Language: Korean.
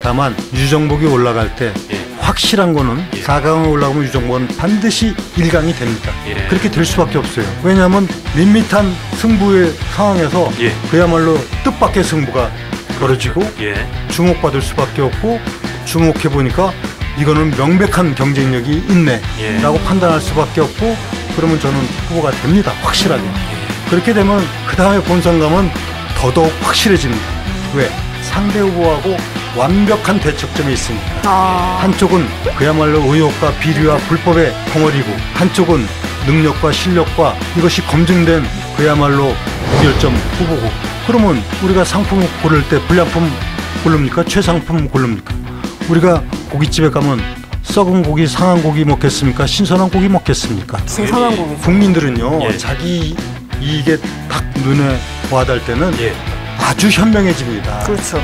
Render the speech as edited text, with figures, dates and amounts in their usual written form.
다만 유정복이 올라갈 때 예. 확실한 거는 예. 4강에 올라가면 유정복은 반드시 1강이 됩니다. 예. 그렇게 될 수밖에 없어요. 왜냐하면 밋밋한 승부의 상황에서 예. 그야말로 뜻밖의 승부가 벌어지고 예. 주목받을 수밖에 없고, 주목해보니까 이거는 명백한 경쟁력이 있네 예. 라고 판단할 수밖에 없고, 그러면 저는 후보가 됩니다. 확실하게. 그렇게 되면 그 다음에 본선가면 더더욱 확실해집니다. 왜? 상대 후보하고 완벽한 대척점이 있으니까. 한쪽은 그야말로 의혹과 비리와 불법의 덩어리고, 한쪽은 능력과 실력과 이것이 검증된 그야말로 무결점 후보고. 그러면 우리가 상품을 고를 때 불량품 고릅니까? 최상품 고릅니까? 우리가 고깃집에 가면 썩은 고기, 상한 고기 먹겠습니까? 신선한 고기 먹겠습니까? 신선한 고기. 국민들은요, 예. 자기 이익에 딱 눈에 와닿을 때는 예. 아주 현명해집니다. 그렇죠.